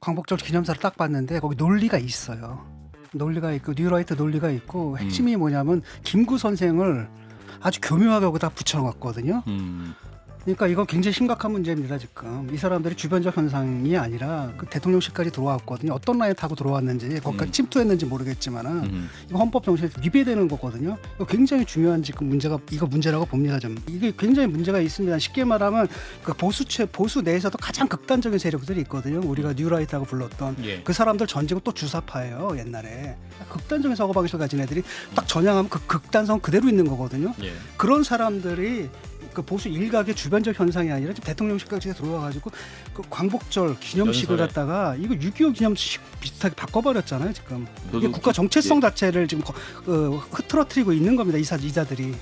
광복절 기념사를 딱 봤는데 거기 논리가 있어요. 논리가 있고 뉴라이트 논리가 있고 핵심이 뭐냐면 김구 선생을 아주 교묘하게 거기다 붙여놨거든요. 그러니까 이건 굉장히 심각한 문제입니다. 지금 이 사람들이 주변적 현상이 아니라 그 대통령실까지 들어왔거든요. 어떤 라인 타고 들어왔는지 거기까지 침투했는지 모르겠지만은 이거 헌법 정신에 위배되는 거거든요. 이거 굉장히 중요한 지금 문제라고 봅니다. 좀 이게 굉장히 문제가 있습니다. 쉽게 말하면 그 보수 내에서도 가장 극단적인 세력들이 있거든요. 우리가 뉴라이트라고 불렀던 그 사람들 전직은 또 주사파예요. 옛날에 극단적인 사고방식을 가진 애들이 딱 전향하면 그 극단성 그대로 있는 거거든요. 그런 사람들이 그 보수 일각의 주변적 현상이 아니라 지금 대통령실까지 들어와가지고 그 광복절 기념식을 갖다가 이거 6.25 기념식 비슷하게 바꿔버렸잖아요. 지금 이게 국가 정체성 자체를 지금 흐트러뜨리고 있는 겁니다. 이자들이.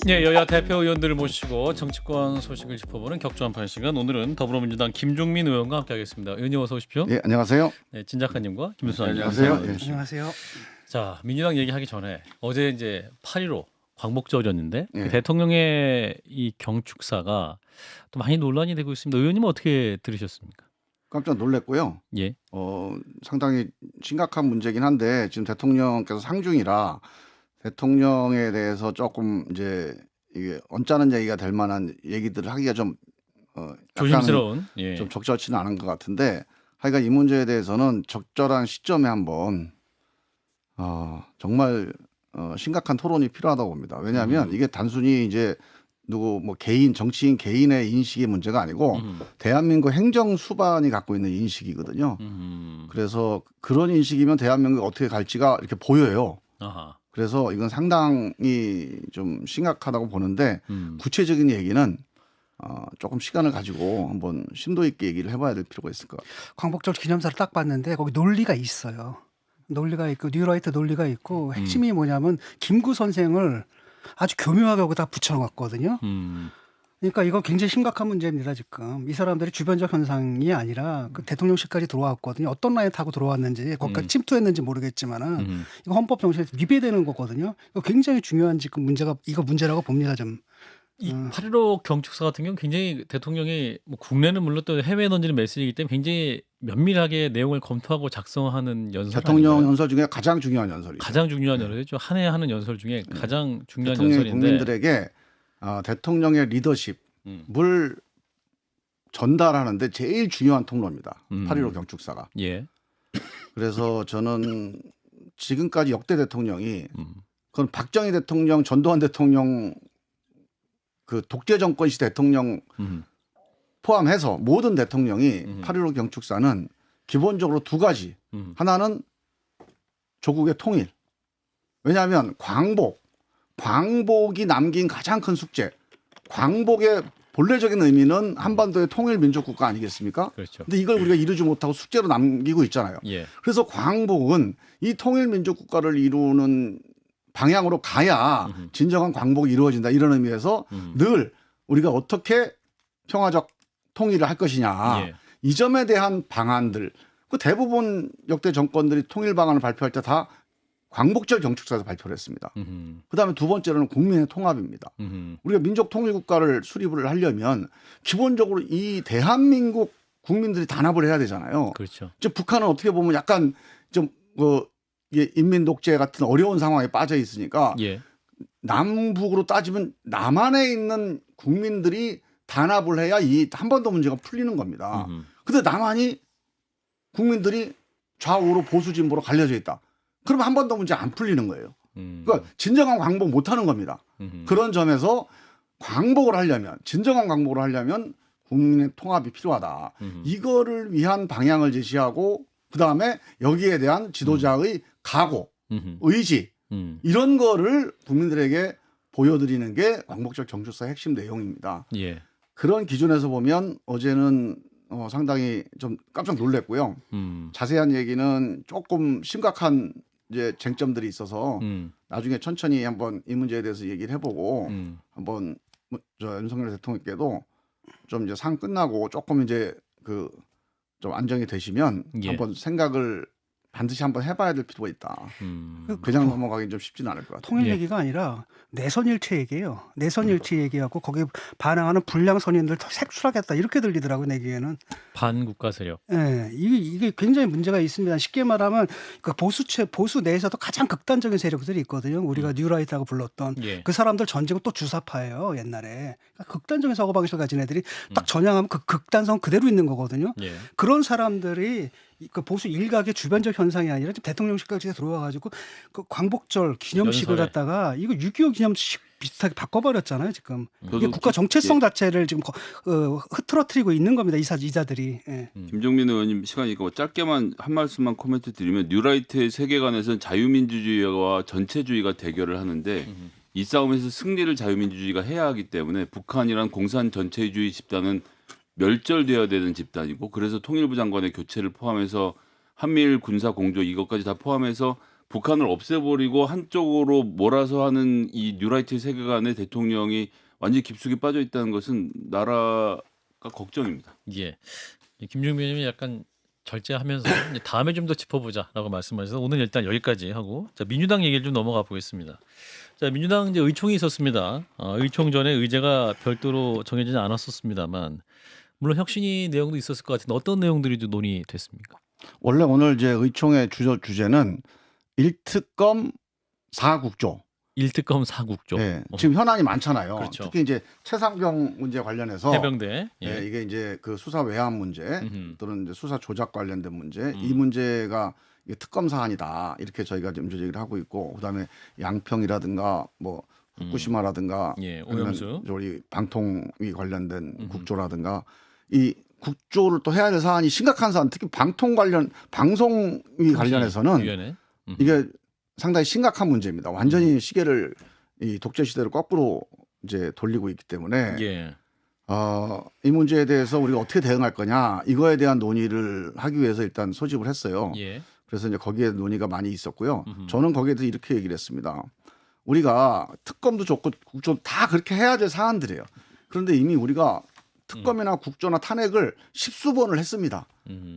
예, 여야 대표 의원들을 모시고 정치권 소식을 짚어보는 격주한판 시간. 오늘은 더불어민주당 김종민 의원과 함께하겠습니다. 의원님 어서 오십시오. 네, 안녕하세요. 네, 진작가님과 김수환 안녕하세요. 안녕하세요. 자, 민주당 얘기하기 전에 어제 이제 8.15 광복절이었는데 예. 대통령의 이 경축사가 또 많이 논란이 되고 있습니다. 의원님은 어떻게 들으셨습니까? 깜짝 놀랐고요. 예. 상당히 심각한 문제긴 한데 지금 대통령께서 상중이라 대통령에 대해서 조금 이제 이게 언짢은 얘기가 될 만한 얘기들을 하기가 좀 조심스러운 좀 적절치는 않은 것 같은데 하여간 이 문제에 대해서는 적절한 시점에 한번 정말 심각한 토론이 필요하다고 봅니다. 왜냐하면 이게 단순히 이제 누구 뭐 개인 정치인 개인의 인식의 문제가 아니고 대한민국 행정 수반이 갖고 있는 인식이거든요. 그래서 그런 인식이면 대한민국이 어떻게 갈지가 이렇게 보여요. 아하. 그래서 이건 상당히 좀 심각하다고 보는데 구체적인 얘기는 조금 시간을 가지고 한번 심도 있게 얘기를 해봐야 될 필요가 있을 것 같아요. 광복절 기념사를 딱 봤는데 거기 논리가 있어요. 논리가 있고 뉴라이트 논리가 있고 핵심이 뭐냐면 김구 선생을 아주 교묘하게 거기다 붙여놨거든요. 그러니까 이건 굉장히 심각한 문제입니다. 지금 이 사람들이 주변적 현상이 아니라 그 대통령실까지 들어왔거든요. 어떤 라인 타고 들어왔는지 거기까지 침투했는지 모르겠지만은 이거 헌법 정신에 위배되는 거거든요. 이거 굉장히 중요한 지금 문제라고 봅니다. 좀. 이 8.15 경축사 같은 경우는 굉장히 대통령이 뭐 국내는 물론 또 해외에 던지는 메시지이기 때문에 굉장히 면밀하게 내용을 검토하고 작성하는 연설 대통령 아닌가요? 연설 중에 가장 중요한 연설이죠. 가장 중요한 연설이죠. 한 해 하는 연설 중에 가장 중요한 대통령이 연설인데 국민들에게 대통령의 리더십을 전달하는데 제일 중요한 통로입니다. 8.15 경축사가. 예. 그래서 저는 지금까지 역대 대통령이 그건 박정희 대통령, 전두환 대통령 그 독재 정권 시 대통령 포함해서 모든 대통령이 8.15 경축사는 기본적으로 두 가지. 하나는 조국의 통일. 왜냐하면 광복이 남긴 가장 큰 숙제. 광복의 본래적인 의미는 한반도의 통일 민족국가 아니겠습니까? 그렇죠. 근데 이걸 우리가 이루지 못하고 숙제로 남기고 있잖아요. 예. 그래서 광복은 이 통일 민족국가를 이루는 방향으로 가야 진정한 광복이 이루어진다. 이런 의미에서 늘 우리가 어떻게 평화적 통일을 할 것이냐. 예. 이 점에 대한 방안들. 그 대부분 역대 정권들이 통일 방안을 발표할 때 다 광복절 경축사에서 발표를 했습니다. 그다음에 두 번째로는 국민의 통합입니다. 우리가 민족 통일 국가를 수립을 하려면 기본적으로 이 대한민국 국민들이 단합을 해야 되잖아요. 그렇죠. 이제 북한은 어떻게 보면 약간 좀 이게 인민 독재 같은 어려운 상황에 빠져 있으니까 예. 남북으로 따지면 남한에 있는 국민들이 단합을 해야 이 한반도 문제가 풀리는 겁니다. 근데 남한이 국민들이 좌우로 보수 진보로 갈려져 있다. 그러면 한반도 문제 안 풀리는 거예요. 그러니까 진정한 광복 못 하는 겁니다. 그런 점에서 진정한 광복을 하려면 국민의 통합이 필요하다. 이거를 위한 방향을 제시하고 그다음에 여기에 대한 지도자의 각오, 의지 이런 거를 국민들에게 보여드리는 게 광복절 경축사의 핵심 내용입니다. 예. 그런 기준에서 보면 어제는 상당히 좀 깜짝 놀랐고요. 자세한 얘기는 조금 심각한 이제 쟁점들이 있어서 나중에 천천히 한번 이 문제에 대해서 얘기를 해보고 한번 저 윤석열 대통령께도 좀 이제 상 끝나고 조금 이제 좀 안정이 되시면 예. 한번 생각을 반드시 한번 해봐야 될 필요가 있다. 음. 그냥 넘어가기 좀 쉽지는 않을 것 같아요. 통일 예. 얘기가 아니라 내선일체 얘기예요. 내선일체 얘기하고 거기에 반항하는 불량 선인들 더 색출하겠다 이렇게 들리더라고요. 내기에는. 반국가 세력. 예, 이게 굉장히 문제가 있습니다. 쉽게 말하면 그 보수 내에서도 가장 극단적인 세력들이 있거든요. 우리가 뉴라이트라고 불렀던 예. 그 사람들 전직은 또 주사파예요. 옛날에 그러니까 극단적인 사고방식을 가진 애들이 딱 전향하면 그 극단성 그대로 있는 거거든요. 예. 그런 사람들이 그 보수 일각의 주변적 현상이 아니라 지금 대통령실까지 들어와가지고 그 광복절 기념식을 연설에. 갖다가 이거 6.25 기념식 비슷하게 바꿔버렸잖아요. 지금 이게 저도 국가 정체성 자체를 지금 흐트러뜨리고 있는 겁니다. 이자들이. 예. 김종민 의원님 시간이니까 뭐 짧게만 한 말씀만 코멘트 드리면 뉴라이트의 세계관에서는 자유민주주의와 전체주의가 대결을 하는데 이 싸움에서 승리를 자유민주주의가 해야 하기 때문에 북한이란 공산 전체주의 집단은 멸절되어야 되는 집단이고 그래서 통일부 장관의 교체를 포함해서 한미일 군사 공조 이것까지 다 포함해서 북한을 없애버리고 한쪽으로 몰아서 하는 이 뉴라이트의 세계관에 대통령이 완전히 깊숙이 빠져 있다는 것은 나라가 걱정입니다. 예. 김종민 의원님이 약간 절제하면서 이제 다음에 좀 더 짚어보자라고 말씀하셔서 오늘 일단 여기까지 하고 자 민주당 얘기를 좀 넘어가 보겠습니다. 자 민주당 이제 의총이 있었습니다. 의총 전에 의제가 별도로 정해지지 않았었습니다만 물론 혁신이 내용도 있었을 것 같은데 어떤 내용들이 좀 논의됐습니까? 원래 오늘 이제 의총의 주제는 1특검 4국조. 1특검 4국조. 예, 지금 현안이 많잖아요. 그렇죠. 특히 이제 최상병 문제 관련해서 해병대. 예, 이게 이제 그 수사 외환 문제 음흠. 또는 이제 수사 조작 관련된 문제 이 문제가 이게 특검 사안이다 이렇게 저희가 지금 제기를 하고 있고 그다음에 양평이라든가 뭐 후쿠시마라든가 예, 아니면 오염수. 우리 방통위 관련된 국조라든가 이 국조를 또 해야 될 사안이 심각한 사안 특히 방통 관련 방송위 관련해서는 위원회. 이게 상당히 심각한 문제입니다. 완전히 시계를 이 독재 시대로 거꾸로 이제 돌리고 있기 때문에 예. 이 문제에 대해서 우리가 어떻게 대응할 거냐 이거에 대한 논의를 하기 위해서 일단 소집을 했어요. 예. 그래서 이제 거기에 논의가 많이 있었고요. 저는 거기에 대해서 이렇게 얘기를 했습니다. 우리가 특검도 좋고 국조 다 그렇게 해야 될 사안들이에요. 그런데 이미 우리가 특검이나 국조나 탄핵을 십수번을 했습니다.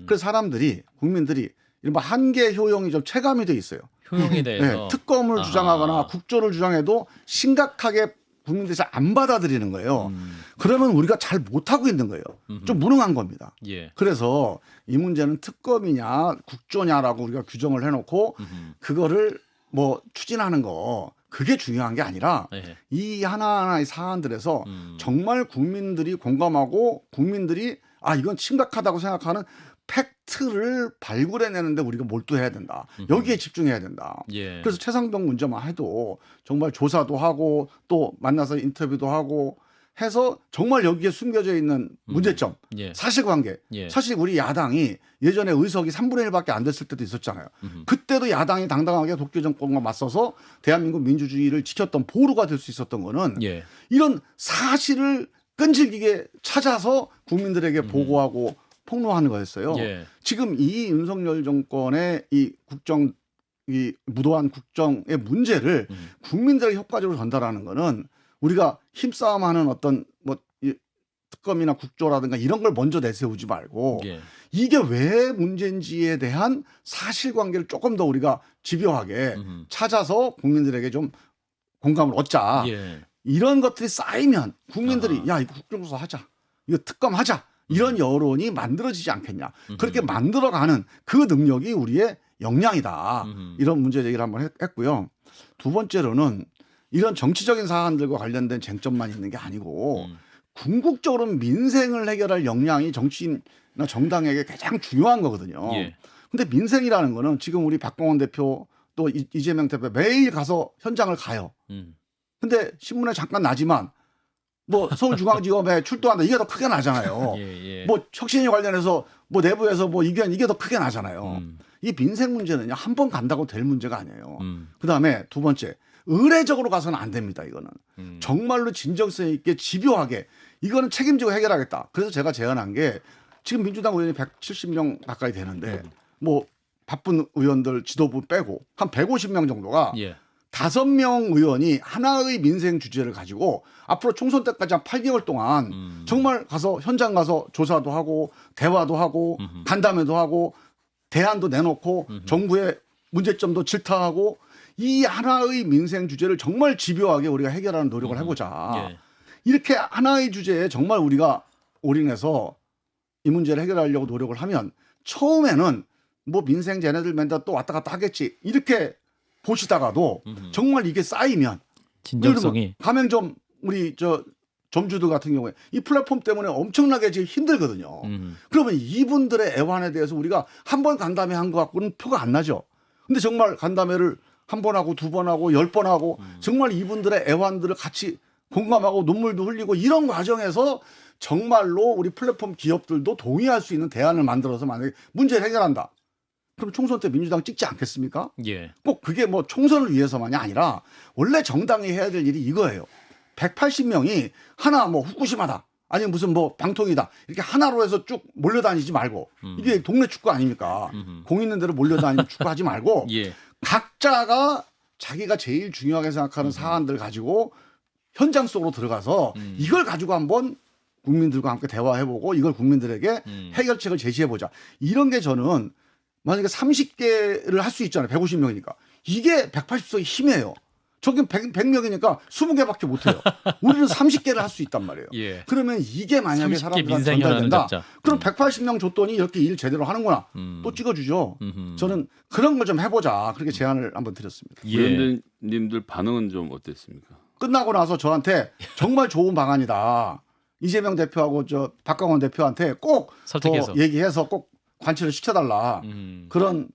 그래서 사람들이 국민들이 이른바 한계 효용이 좀 체감이 돼 있어요. 효용에 대해서 네, 특검을 주장하거나 국조를 주장해도 심각하게 국민들이 잘 안 받아들이는 거예요. 그러면 우리가 잘 못하고 있는 거예요. 좀 무능한 겁니다. 예. 그래서 이 문제는 특검이냐 국조냐라고 우리가 규정을 해놓고 그거를 뭐 추진하는 거 그게 중요한 게 아니라 예. 이 하나하나의 사안들에서 정말 국민들이 공감하고 국민들이 이건 심각하다고 생각하는 팩트를 발굴해내는데 우리가 몰두해야 된다. 여기에 집중해야 된다. 예. 그래서 최상병 문제만 해도 정말 조사도 하고 또 만나서 인터뷰도 하고 해서 정말 여기에 숨겨져 있는 문제점, 예. 사실관계. 예. 사실 우리 야당이 예전에 의석이 3분의 1밖에 안 됐을 때도 있었잖아요. 그때도 야당이 당당하게 독재 정권과 맞서서 대한민국 민주주의를 지켰던 보루가 될 수 있었던 거는 예. 이런 사실을 끈질기게 찾아서 국민들에게 보고하고 폭로하는 거였어요. 예. 지금 이 윤석열 정권의 이 국정, 이 무도한 국정의 문제를 국민들에게 효과적으로 전달하는 거는 우리가 힘싸움하는 어떤 뭐 특검이나 국조라든가 이런 걸 먼저 내세우지 말고 예. 이게 왜 문제인지에 대한 사실관계를 조금 더 우리가 집요하게 찾아서 국민들에게 좀 공감을 얻자. 예. 이런 것들이 쌓이면 국민들이 야 이거 국정조사 하자. 이거 특검하자. 이런 여론이 만들어지지 않겠냐. 그렇게 만들어가는 그 능력이 우리의 역량이다. 이런 문제 제기를 한번 했고요. 두 번째로는 이런 정치적인 사안들과 관련된 쟁점만 있는 게 아니고 궁극적으로 민생을 해결할 역량이 정치인이나 정당에게 가장 중요한 거거든요. 예. 근데 민생이라는 거는 지금 우리 박광원 대표 또 이재명 대표 매일 가서 현장을 가요. 근데 신문에 잠깐 나지만 뭐 서울중앙지검에 출두한다 이게 더 크게 나잖아요. 예. 예. 뭐 혁신에 관련해서 뭐 내부에서 뭐 이게 더 크게 나잖아요. 이 민생 문제는요 한 번 간다고 될 문제가 아니에요. 그다음에 두 번째 의례적으로 가서는 안 됩니다. 이거는 정말로 진정성 있게 집요하게 이거는 책임지고 해결하겠다. 그래서 제가 제안한 게 지금 민주당 의원이 170명 가까이 되는데 뭐 바쁜 의원들 지도부 빼고 한 150명 정도가 예. 5명 의원이 하나의 민생 주제를 가지고 앞으로 총선 때까지 한 8개월 동안 정말 가서 현장 가서 조사도 하고 대화도 하고 간담회도 하고 대안도 내놓고 정부의 문제점도 질타하고 이 하나의 민생 주제를 정말 집요하게 우리가 해결하는 노력을 해보자. 예. 이렇게 하나의 주제에 정말 우리가 올인해서 이 문제를 해결하려고 노력을 하면 처음에는 뭐 민생 쟤네들 맨날 또 왔다 갔다 하겠지 이렇게 보시다가도 정말 이게 쌓이면 진정성이 가맹점 우리 저 점주들 같은 경우에 이 플랫폼 때문에 엄청나게 지금 힘들거든요. 그러면 이분들의 애환에 대해서 우리가 한 번 간담회 한 것 갖고는 표가 안 나죠. 근데 정말 간담회를 한 번 하고 두 번 하고 10번 하고 정말 이분들의 애환들을 같이 공감하고 눈물도 흘리고 이런 과정에서 정말로 우리 플랫폼 기업들도 동의할 수 있는 대안을 만들어서 만약에 문제를 해결한다. 그럼 총선 때 민주당 찍지 않겠습니까? 예. 꼭 그게 뭐 총선을 위해서만이 아니라 원래 정당이 해야 될 일이 이거예요. 180명이 하나 뭐 후쿠시마다 아니면 무슨 뭐 방통이다 이렇게 하나로 해서 쭉 몰려다니지 말고 이게 동네 축구 아닙니까? 공 있는 대로 몰려다니는 축구하지 말고 예. 각자가 자기가 제일 중요하게 생각하는 사안들 가지고 현장 속으로 들어가서 이걸 가지고 한번 국민들과 함께 대화해보고 이걸 국민들에게 해결책을 제시해보자. 이런 게 저는 만약에 30개를 할 수 있잖아요. 150명이니까. 이게 180석의 힘이에요. 저긴 100명이니까 20개밖에 못해요. 우리는 30개를 할 수 있단 말이에요. 예. 그러면 이게 만약에 30개 사람들한테 민생 현안을 전달된다. 잡자. 그럼 180명 줬더니 이렇게 일 제대로 하는구나. 또 찍어주죠. 저는 그런 걸 좀 해보자. 그렇게 제안을 한번 드렸습니다. 예. 의원님들 반응은 좀 어땠습니까? 끝나고 나서 저한테 정말 좋은 방안이다. 이재명 대표하고 저 박강원 대표한테 꼭 더 설득해서. 얘기해서 꼭 관철을 시켜달라. 그런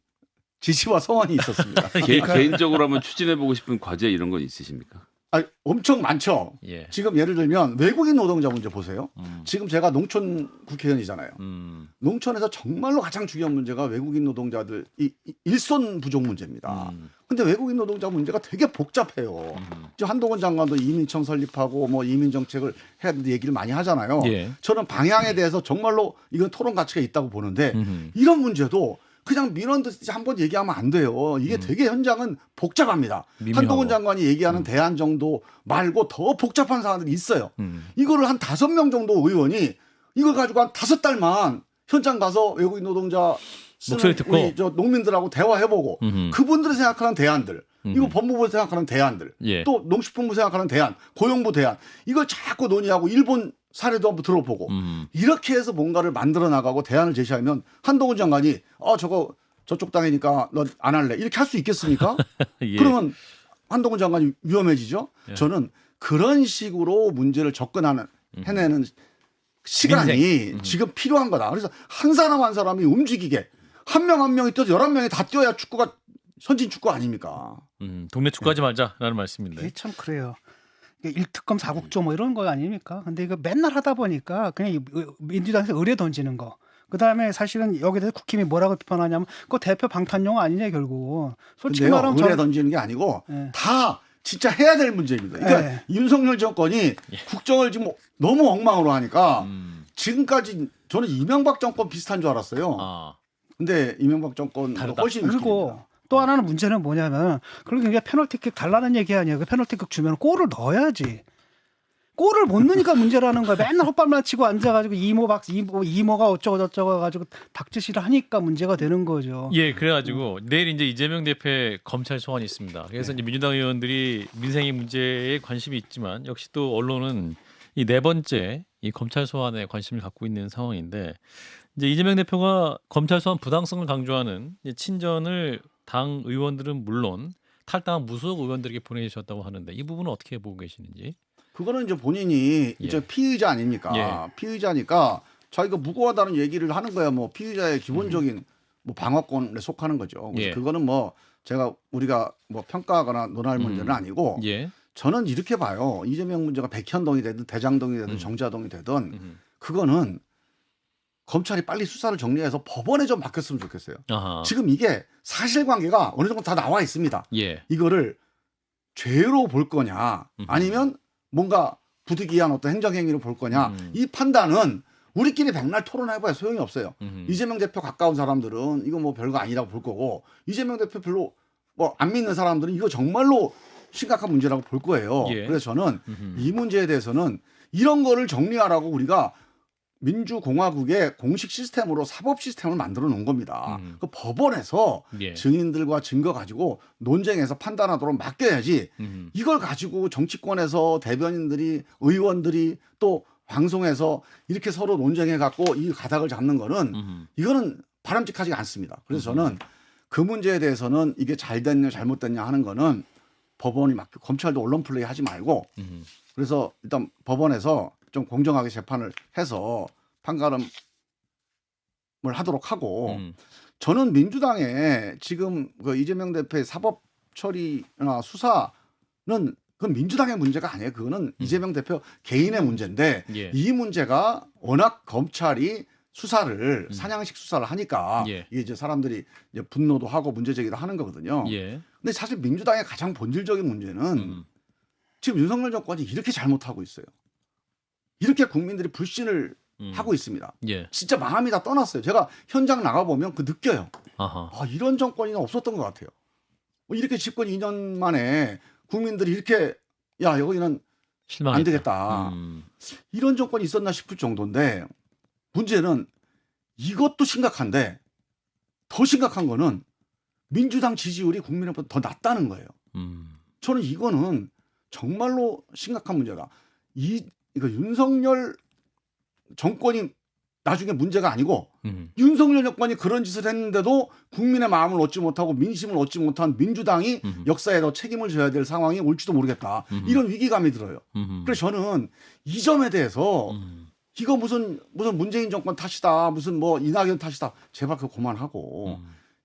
지시와 성원이 있었습니다. 개인적으로 한번 추진해보고 싶은 과제 이런 건 있으십니까? 아니, 엄청 많죠. 예. 지금 예를 들면 외국인 노동자 문제 보세요. 지금 제가 농촌 국회의원이잖아요. 농촌에서 정말로 가장 중요한 문제가 외국인 노동자들 일손 부족 문제입니다. 근데 외국인 노동자 문제가 되게 복잡해요. 지금 한동훈 장관도 이민청 설립하고 뭐 이민 정책을 해야 되는데 얘기를 많이 하잖아요. 예. 저는 방향에 대해서 정말로 이건 토론 가치가 있다고 보는데 이런 문제도 그냥 민원 듣듯이 한번 얘기하면 안 돼요. 이게 되게 현장은 복잡합니다. 미묘하고. 한동훈 장관이 얘기하는 대안 정도 말고 더 복잡한 사안들이 있어요. 이거를 한 5명 정도 의원이 이걸 가지고 한 5달만 현장 가서 외국인 노동자 목소리 듣고. 우리 저 농민들하고 대화해보고 그분들이 생각하는 대안들 이거 법무부에서 생각하는 대안들 예. 또 농식품부 생각하는 대안 고용부 대안 이걸 자꾸 논의하고 일본 사례도 한번 들어보고 이렇게 해서 뭔가를 만들어 나가고 대안을 제시하면 한동훈 장관이 저거 저쪽 땅이니까 너 안 할래 이렇게 할 수 있겠습니까? 예. 그러면 한동훈 장관이 위험해지죠. 예. 저는 그런 식으로 문제를 접근하는 해내는 시간이 지금 필요한 거다. 그래서 한 사람 한 사람이 움직이게 한 명 한 명이 뛰어서 11명이 다 뛰어야 축구가 선진 축구 아닙니까? 동네 축구하지 말자라는 말씀인데. 이게 참 그래요. 이게 1특검 4국조 뭐 이런 거 아닙니까? 근데 이거 맨날 하다 보니까 그냥 이 민주당에서 의뢰 던지는 거. 그다음에 사실은 여기에 대해서 국힘이 뭐라고 비판하냐면 그거 대표 방탄용 아니냐 결국. 솔직히 근데요, 말하면 의뢰 던지는 게 아니고 예. 다 진짜 해야 될 문제입니다. 그러니까 예. 윤석열 정권이 국정을 지금 너무 엉망으로 하니까 지금까지 저는 이명박 정권 비슷한 줄 알았어요. 아. 근데 이명박 정권보다 다르다. 훨씬 그리고 웃깁니다. 또 하나는 문제는 뭐냐면 그러니까 이게 페널티킥 달라는 얘기 아니에요. 그 페널티킥 주면 골을 넣어야지. 골을 못 넣으니까 문제라는 거야. 맨날 헛발만 치고 앉아가지고 이모가 어쩌고 저쩌고 해가지고 닥치시를 하니까 문제가 되는 거죠. 예, 그래가지고 내일 이제 이재명 대표의 검찰 소환이 있습니다. 그래서 이제 민주당 의원들이 민생의 문제에 관심이 있지만 역시 또 언론은 이 네 번째 이 검찰 소환에 관심을 갖고 있는 상황인데 이제 이재명 대표가 검찰 소환 부당성을 강조하는 이제 친전을 당 의원들은 물론 탈당한 무소속 의원들에게 보내주셨다고 하는데 이 부분은 어떻게 보고 계시는지? 그거는 이제 본인이 이제 피의자 아닙니까? 예. 피의자니까 자기가 무고하다는 얘기를 하는 거야. 뭐 피의자의 기본적인 뭐 방어권에 속하는 거죠. 그래서 예. 그거는 뭐 우리가 뭐 평가하거나 논할 문제는 아니고 예. 저는 이렇게 봐요. 이재명 문제가 백현동이 되든 대장동이 되든 정자동이 되든 그거는 검찰이 빨리 수사를 정리해서 법원에 좀 맡겼으면 좋겠어요. 아하. 지금 이게 사실관계가 어느 정도 다 나와 있습니다. 예. 이거를 죄로 볼 거냐 아니면 뭔가 부득이한 어떤 행정행위로 볼 거냐 이 판단은 우리끼리 백날 토론해봐야 소용이 없어요. 이재명 대표 가까운 사람들은 이거 뭐 별거 아니라고 볼 거고 이재명 대표 별로 뭐 안 믿는 사람들은 이거 정말로 심각한 문제라고 볼 거예요. 예. 그래서 저는 이 문제에 대해서는 이런 거를 정리하라고 우리가 민주공화국의 공식 시스템으로 사법 시스템을 만들어 놓은 겁니다. 음. 그 법원에서 예. 증인들과 증거 가지고 논쟁해서 판단하도록 맡겨야지 이걸 가지고 정치권에서 대변인들이 의원들이 또 방송에서 이렇게 서로 논쟁해 갖고 이 가닥을 잡는 거는 이거는 바람직하지 않습니다. 그래서 저는 그 문제에 대해서는 이게 잘 됐냐 잘못됐냐 하는 거는 법원이 맡겨 검찰도 언론 플레이 하지 말고 그래서 일단 법원에서 좀 공정하게 재판을 해서 판가름을 하도록 하고 저는 민주당에 지금 그 이재명 대표의 사법 처리나 수사는 그건 민주당의 문제가 아니에요. 그거는 이재명 대표 개인의 문제인데 예. 이 문제가 워낙 검찰이 수사를 사냥식 수사를 하니까 예. 이게 이제 사람들이 이제 분노도 하고 문제 제기도 하는 거거든요. 예. 근데 사실 민주당의 가장 본질적인 문제는 지금 윤석열 정권이 이렇게 잘못하고 있어요. 이렇게 국민들이 불신을 하고 있습니다. 예. 진짜 마음이 다 떠났어요. 제가 현장 나가보면 그 느껴요. 아하. 아, 이런 정권이 없었던 것 같아요. 뭐 이렇게 집권 2년 만에 국민들이 이렇게 야 여기는 실망했다. 안 되겠다. 이런 정권이 있었나 싶을 정도인데 문제는 이것도 심각한데 더 심각한 거는 민주당 지지율이 국민의힘보다 더 낮다는 거예요. 저는 이거는 정말로 심각한 문제다. 이거 윤석열 정권이 나중에 문제가 아니고 윤석열 정권이 그런 짓을 했는데도 국민의 마음을 얻지 못하고 민심을 얻지 못한 민주당이 역사에 더 책임을 져야 될 상황이 올지도 모르겠다. 이런 위기감이 들어요. 그래서 저는 이 점에 대해서 이거 무슨 문재인 정권 탓이다. 무슨 뭐 이낙연 탓이다. 제발 그거 그만하고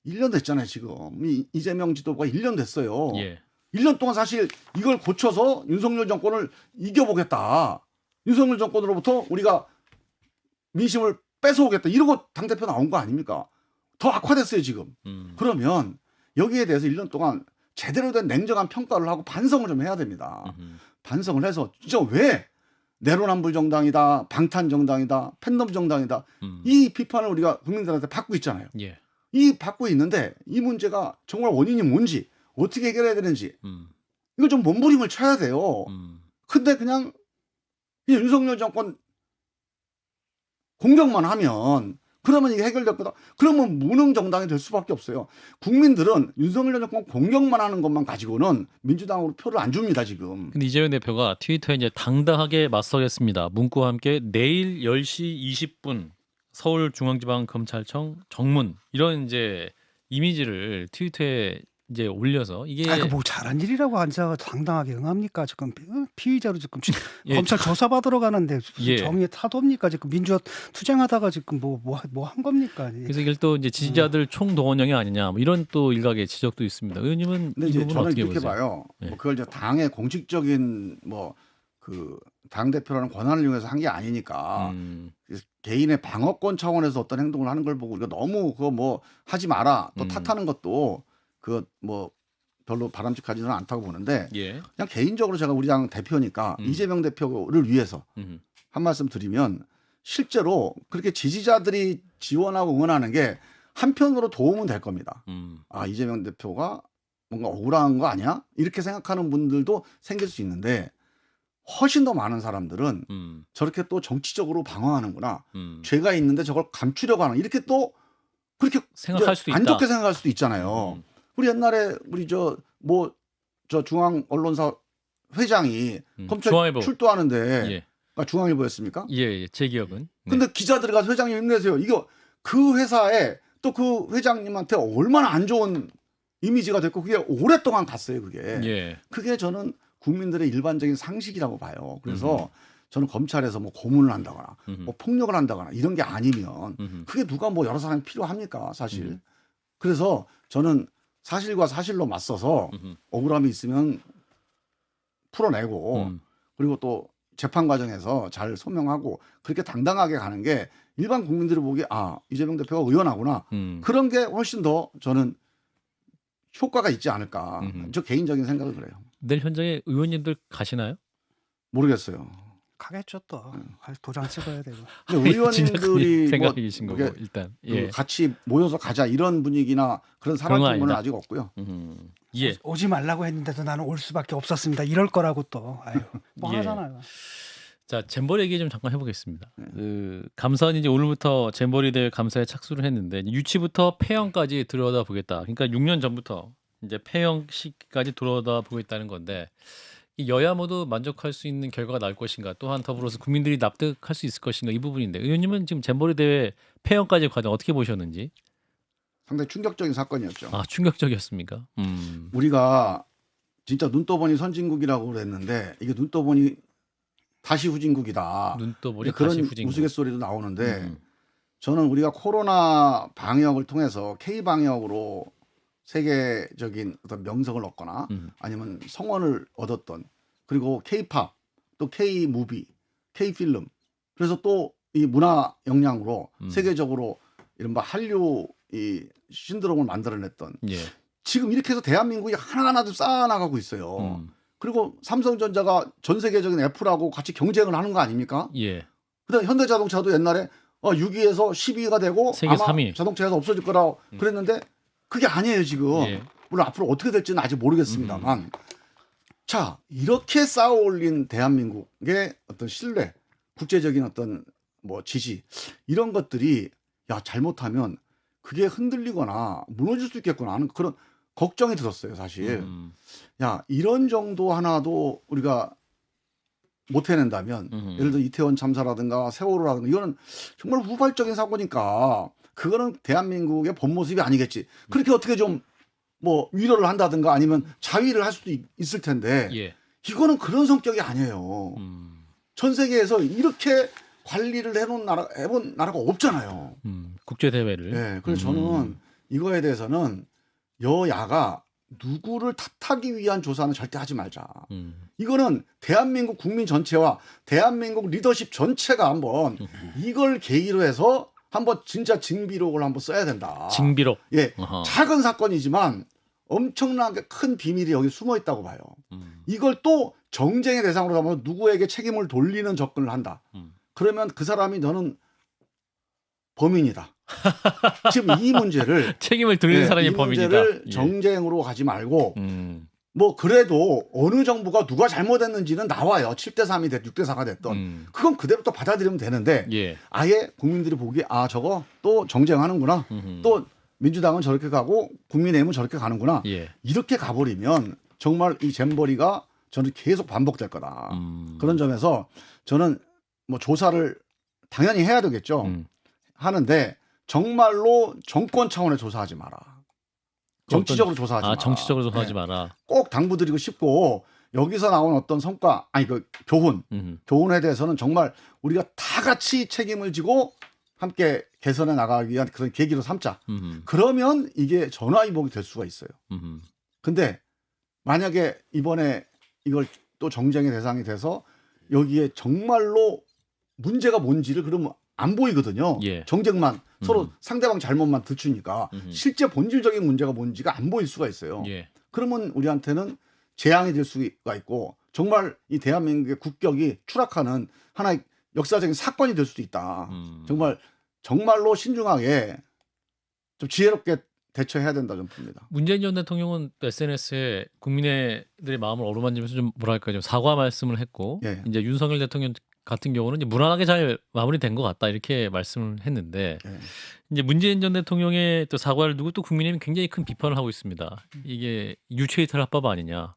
1년 됐잖아요, 지금. 이재명 지도부가 1년 됐어요. 예. 1년 동안 사실 이걸 고쳐서 윤석열 정권을 이겨보겠다. 윤석열 정권으로부터 우리가 민심을 뺏어오겠다. 이러고 당대표 나온 거 아닙니까? 더 악화됐어요, 지금. 그러면 여기에 대해서 1년 동안 제대로 된 냉정한 평가를 하고 반성을 좀 해야 됩니다. 반성을 해서 진짜 왜 내로남불 정당이다, 방탄 정당이다, 팬덤 정당이다. 이 비판을 우리가 국민들한테 받고 있잖아요. 예. 이 받고 있는데 이 문제가 정말 원인이 뭔지 어떻게 해결해야 되는지 이걸 좀 몸부림을 쳐야 돼요. 근데 그냥 윤석열 정권 공격만 하면 그러면 이게 해결될 거다. 그러면 무능 정당이 될 수밖에 없어요. 국민들은 윤석열 정권 공격만 하는 것만 가지고는 민주당으로 표를 안 줍니다, 지금. 근데 이재명 대표가 트위터에 이제 당당하게 맞서겠습니다. 문구와 함께 내일 10시 20분 서울중앙지방검찰청 정문 이런 이제 이미지를 트위터에 이제 올려서 이게 아, 뭐 잘한 일이라고 앉아 당당하게 응합니까? 지금 피의자로 지금 예. 검찰 조사받으러 가는데 무슨 예. 정의의 타도입니까? 지금 민주화 투쟁하다가 지금 뭐 한 겁니까? 그래서 이걸 또 이제 지지자들 총동원령이 아니냐 뭐 이런 또 일각의 지적도 있습니다. 의원님은 근데 이 이제 부분 저는 어떻게 이렇게 보세요? 봐요. 네. 뭐 그걸 이제 당의 공식적인 뭐 그 당 대표라는 권한을 이용해서 한 게 아니니까 개인의 방어권 차원에서 어떤 행동을 하는 걸 보고 우리가 너무 그거 뭐 하지 마라 또 탓하는 것도 그 뭐 별로 바람직하지는 않다고 보는데 예. 그냥 개인적으로 제가 우리 당 대표니까 이재명 대표를 위해서 한 말씀 드리면 실제로 그렇게 지지자들이 지원하고 응원하는 게 한편으로 도움은 될 겁니다. 아, 이재명 대표가 뭔가 억울한 거 아니야? 이렇게 생각하는 분들도 생길 수 있는데 훨씬 더 많은 사람들은 저렇게 또 정치적으로 방어하는구나. 죄가 있는데 저걸 감추려고 하는 이렇게 또 그렇게 생각할 수도 안 있다. 좋게 생각할 수도 있잖아요. 우리 옛날에 우리 저 중앙 언론사 회장이 검찰 중앙일보. 출두하는데 예. 아, 중앙일보였습니까? 예, 제 기억은. 네. 근데 기자들이 가서 회장님 힘내세요. 이거 그 회사에 또 그 회장님한테 얼마나 안 좋은 이미지가 됐고 그게 오랫동안 갔어요. 그게. 예. 그게 저는 국민들의 일반적인 상식이라고 봐요. 그래서 저는 검찰에서 뭐 고문을 한다거나 뭐 폭력을 한다거나 이런 게 아니면 그게 누가 뭐 여러 사람이 필요합니까 사실. 그래서 저는 사실과 사실로 맞서서 억울함이 있으면 풀어내고 그리고 또 재판 과정에서 잘 소명하고 그렇게 당당하게 가는 게 일반 국민들이 보기에 아 이재명 대표가 의원하구나 그런 게 훨씬 더 저는 효과가 있지 않을까. 저 개인적인 생각은 그래요. 내일 현장에 의원님들 가시나요? 모르겠어요. 가겠죠 또. 도장 찍어야 되고. 근데 진짜 그 의원님들이 생각이신 뭐 거고 그게 일단. 그 예. 같이 모여서 가자 이런 분위기나 그런 그런 건 사망증은 아니다. 아직 없고요. 예. 오지 말라고 했는데도 나는 올 수밖에 없었습니다. 이럴 거라고 또. 아유, 뭐 예. 하잖아요. 자, 잼버리 얘기 좀 잠깐 해보겠습니다. 그 감사원이 이제 오늘부터 잼버리 대회 감사에 착수를 했는데 유치부터 폐영까지 들여다 보겠다. 그러니까 6년 전부터 이제 폐영 시기까지 들여다 보겠다는 건데 이 여야 모두 만족할 수 있는 결과가 나올 것인가? 또한 더불어서 국민들이 납득할 수 있을 것인가? 이 부분인데 의원님은 지금 잼버리 대회 폐영까지 과정 어떻게 보셨는지? 상당히 충격적인 사건이었죠. 아, 충격적이었습니까? 우리가 진짜 눈떠보니 선진국이라고 그랬는데 이게 눈떠보니 다시 후진국이다. 눈떠보니 그런 다시 후진국. 우스갯소리도 나오는데 저는 우리가 코로나 방역을 통해서 K 방역으로 세계적인 어떤 명성을 얻거나 아니면 성원을 얻었던 그리고 K-팝 또 K-무비, K-필름 그래서 또 이 문화 역량으로 세계적으로 이른바 한류 이 신드롬을 만들어냈던 예. 지금 이렇게 해서 대한민국이 하나하나도 쌓아나가고 있어요. 그리고 삼성전자가 전 세계적인 애플하고 같이 경쟁을 하는 거 아닙니까? 예. 그다음 현대자동차도 옛날에 6위에서 12위가 되고 세계 아마 3위. 자동차에서 없어질 거라고 그랬는데 그게 아니에요 지금. 예. 물론 앞으로 어떻게 될지는 아직 모르겠습니다만 자 이렇게 쌓아올린 대한민국의 어떤 신뢰, 국제적인 어떤 뭐 지지 이런 것들이 야 잘못하면 그게 흔들리거나 무너질 수 있겠구나 하는 그런 걱정이 들었어요 사실. 야 이런 정도 하나도 우리가 못 해낸다면 예를 들어 이태원 참사라든가 세월호라든가 이거는 정말 우발적인 사고니까 그거는 대한민국의 본 모습이 아니겠지. 그렇게 어떻게 좀 뭐 위로를 한다든가 아니면 자위를 할 수도 있을 텐데 예. 이거는 그런 성격이 아니에요. 전 세계에서 이렇게 관리를 해본 나라가 없잖아요. 국제 대회를. 네, 그래서 저는 이거에 대해서는 여야가 누구를 탓하기 위한 조사는 절대 하지 말자. 이거는 대한민국 국민 전체와 대한민국 리더십 전체가 한번 이걸 계기로 해서 한번 진짜 징비록을 한번 써야 된다. 징비록. 예, 어허. 작은 사건이지만 엄청나게 큰 비밀이 여기 숨어 있다고 봐요. 이걸 또 정쟁의 대상으로 하면 누구에게 책임을 돌리는 접근을 한다. 그러면 그 사람이 너는 범인이다. 지금 이 문제를 책임을 돌리는 예, 사람이 이 범인이다. 문제를 예. 정쟁으로 가지 말고 뭐 그래도 어느 정부가 누가 잘못했는지는 나와요. 7대3이 됐든 6대4가 됐든 그건 그대로 또 받아들이면 되는데 예. 아예 국민들이 보기에 아 저거 또 정쟁하는구나. 또 민주당은 저렇게 가고 국민의힘은 저렇게 가는구나. 예. 이렇게 가버리면 정말 이 잼버리가 저는 계속 반복될 거다. 그런 점에서 저는 뭐 조사를 당연히 해야 되겠죠. 하는데 정말로 정권 차원의 조사하지 마라. 정치적으로 조사하지 마라. 정치적으로 조사하지 네. 마라. 꼭 당부드리고 싶고 여기서 나온 어떤 성과 아니 그 교훈에 대해서는 정말 우리가 다 같이 책임을 지고 함께 개선해 나가기 위한 그런 계기로 삼자. 그러면 이게 전화위복이 될 수가 있어요. 근데 만약에 이번에 이걸 또 정쟁의 대상이 돼서 여기에 정말로 문제가 뭔지를 그러면 안 보이거든요. 예. 정쟁만 서로 상대방 잘못만 들추니까 실제 본질적인 문제가 뭔지가 안 보일 수가 있어요. 예. 그러면 우리한테는 재앙이 될 수가 있고 정말 이 대한민국의 국격이 추락하는 하나의 역사적인 사건이 될 수도 있다. 정말로 신중하게 좀 지혜롭게 대처해야 된다 좀 봅니다. 문재인 전 대통령은 SNS에 국민들의 마음을 어루만지면서 좀 뭐랄까 좀 사과 말씀을 했고 예. 이제 윤석열 대통령 같은 경우는 이제 무난하게 잘 마무리된 것 같다 이렇게 말씀을 했는데 예. 이제 문재인 전 대통령의 또 사과를 두고 또 국민의힘이 굉장히 큰 비판을 하고 있습니다. 이게 유체이탈 합법 아니냐?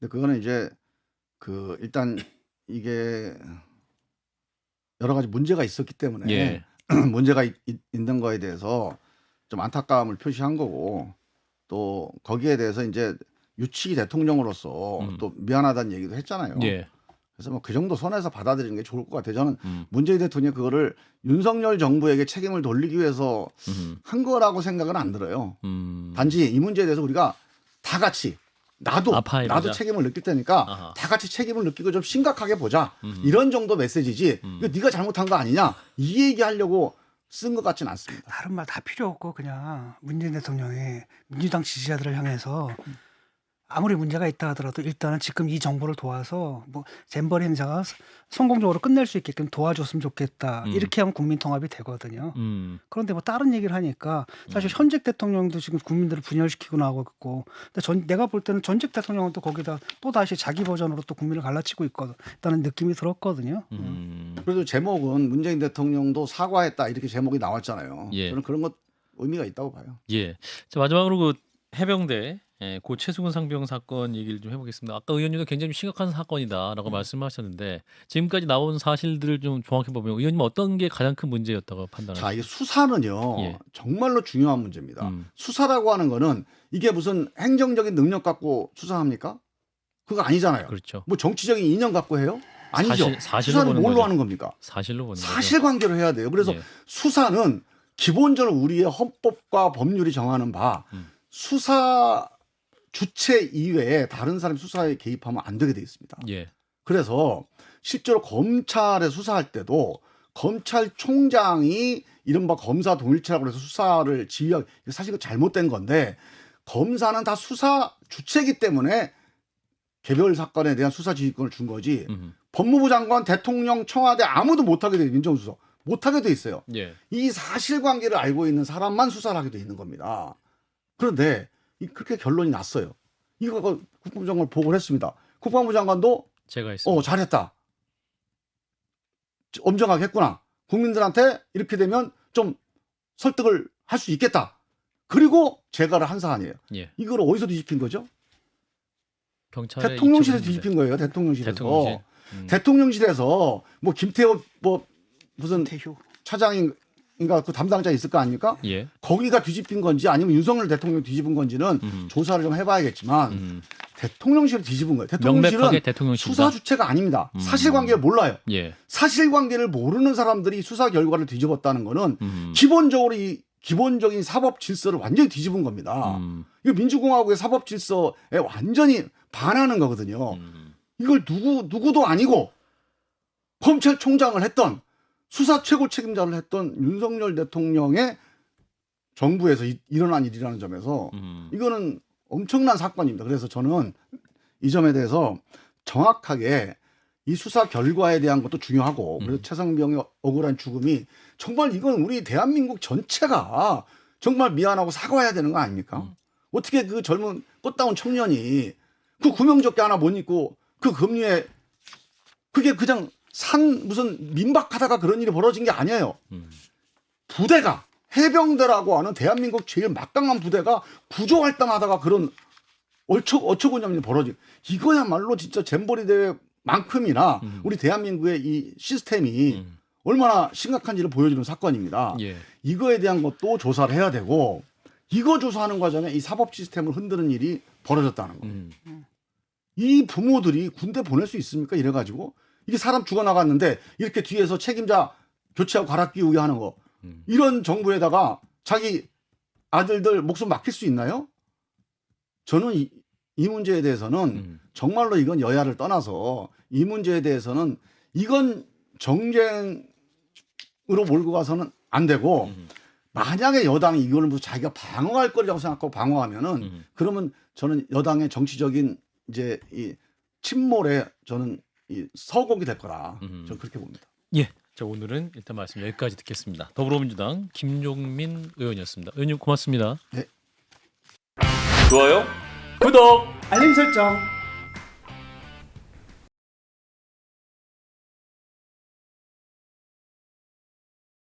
근데 그거는 이제 그 일단 이게 여러 가지 문제가 있었기 때문에 예. 문제가 있는 거에 대해서 좀 안타까움을 표시한 거고 또 거기에 대해서 이제 유치 대통령으로서 또 미안하다는 얘기도 했잖아요. 예. 그래서 뭐 그 정도 선에서 받아들이는 게 좋을 것 같아요. 저는 문재인 대통령이 그거를 윤석열 정부에게 책임을 돌리기 위해서 한 거라고 생각은 안 들어요. 단지 이 문제에 대해서 우리가 다 같이 나도 책임을 느낄 테니까 아하. 다 같이 책임을 느끼고 좀 심각하게 보자. 이런 정도 메시지지. 이거 네가 잘못한 거 아니냐? 이 얘기하려고 쓴 것 같지는 않습니다. 다른 말 다 필요 없고 그냥 문재인 대통령이 민주당 지지자들을 향해서 아무리 문제가 있다 하더라도 일단은 지금 이 정부를 도와서 뭐 잼버리 행사가 성공적으로 끝낼 수 있게끔 도와줬으면 좋겠다. 이렇게 하면 국민 통합이 되거든요. 그런데 뭐 다른 얘기를 하니까 사실 현직 대통령도 지금 국민들을 분열시키고 나오고 있고, 근데 내가 볼 때는 전직 대통령은 또 거기다 또 다시 자기 버전으로 또 국민을 갈라치고 있다는 느낌이 들었거든요. 그래도 제목은 문재인 대통령도 사과했다 이렇게 제목이 나왔잖아요. 예. 저는 그런 것 의미가 있다고 봐요. 예. 자, 마지막으로 그 해병대 고 최수근 상병 사건 얘기를 좀 해보겠습니다. 아까 의원님도 굉장히 심각한 사건이다라고 말씀하셨는데 지금까지 나온 사실들을 좀 종합해 보면 의원님 어떤 게 가장 큰 문제였다고 자, 판단하세요? 이게 수사는요. 예. 정말로 중요한 문제입니다. 음. 수사라고 하는 거는 이게 무슨 행정적인 능력 갖고 수사합니까? 그거 아니잖아요. 그렇죠. 뭐 정치적인 이념 갖고 해요? 아니죠. 사실로 수사는 보는 뭘로 거죠. 하는 겁니까? 사실로 보는 거죠. 사실관계로 해야 돼요. 그래서 예. 수사는 기본적으로 우리의 헌법과 법률이 정하는 바 수사 주체 이외에 다른 사람이 수사에 개입하면 안 되게 돼 있습니다. 예. 그래서 실제로 검찰에 수사할 때도 검찰총장이 이른바 검사 동일체라고 해서 수사를 지휘하고, 사실 그 잘못된 건데 검사는 다 수사 주체이기 때문에 개별 사건에 대한 수사 지휘권을 준 거지 법무부 장관, 대통령, 청와대 아무도 못하게 돼요. 민정수사 못하게 돼 있어요. 예. 이 사실관계를 알고 있는 사람만 수사를 하게 돼 있는 겁니다. 그런데 그렇게 결론이 났어요. 이거 국방부 장관 보고를 했습니다. 국방부 장관도 제가 했습니다. 잘했다. 엄정하게 했구나. 국민들한테 이렇게 되면 좀 설득을 할 수 있겠다. 그리고 제가를 한 사안이에요. 예. 이걸 어디서 뒤집힌 거죠? 경찰에 대통령실에서 이첩을 뒤집힌 거예요. 대통령실에서. 대통령실. 대통령실에서 뭐 김태호 뭐 무슨 태효. 차장인가 그 담당자 있을 거 아닙니까? 예. 거기가 뒤집힌 건지 아니면 윤석열 대통령 뒤집은 건지는 조사를 좀 해봐야겠지만 대통령실을 뒤집은 거예요. 대통령실은 명백하게 대통령실이다. 수사 주체가 아닙니다. 사실관계를 몰라요. 예. 사실관계를 모르는 사람들이 수사 결과를 뒤집었다는 거는 기본적으로 이 기본적인 사법 질서를 완전히 뒤집은 겁니다. 이거 민주공화국의 사법 질서에 완전히 반하는 거거든요. 이걸 누구도 아니고 검찰총장을 했던 수사 최고 책임자를 했던 윤석열 대통령의 정부에서 일어난 일이라는 점에서 이거는 엄청난 사건입니다. 그래서 저는 이 점에 대해서 정확하게 이 수사 결과에 대한 것도 중요하고 그래서 최상병의 억울한 죽음이 정말 이건 우리 대한민국 전체가 정말 미안하고 사과해야 되는 거 아닙니까? 어떻게 그 젊은 꽃다운 청년이 그 구명조끼 하나 못 입고 그 금리에 그게 그냥 무슨 민박하다가 그런 일이 벌어진 게 아니에요. 부대가 해병대라고 하는 대한민국 제일 막강한 부대가 구조활동하다가 그런 어처구니없는 일이 벌어진, 이거야말로 진짜 잼버리 대회만큼이나 우리 대한민국의 이 시스템이 얼마나 심각한지를 보여주는 사건입니다. 예. 이거에 대한 것도 조사를 해야 되고 이거 조사하는 과정에 이 사법 시스템을 흔드는 일이 벌어졌다는 거. 이 부모들이 군대 보낼 수 있습니까? 이래가지고 이게 사람 죽어나갔는데 이렇게 뒤에서 책임자 교체하고 갈아 끼우게 하는 거. 이런 정부에다가 자기 아들들 목숨 맡길 수 있나요? 저는 이 문제에 대해서는 정말로 이건 여야를 떠나서 이 문제에 대해서는 이건 정쟁으로 몰고 가서는 안 되고 만약에 여당이 이걸 무슨 자기가 방어할 거라고 생각하고 방어하면은 그러면 저는 여당의 정치적인 이제 이 침몰에 저는 이 서곡이 될 거라 저는 그렇게 봅니다. 예. 자, 오늘은 일단 말씀 여기까지 듣겠습니다. 더불어민주당 김종민 의원이었습니다. 의원님 고맙습니다. 네. 좋아요? 구독! 알림 설정.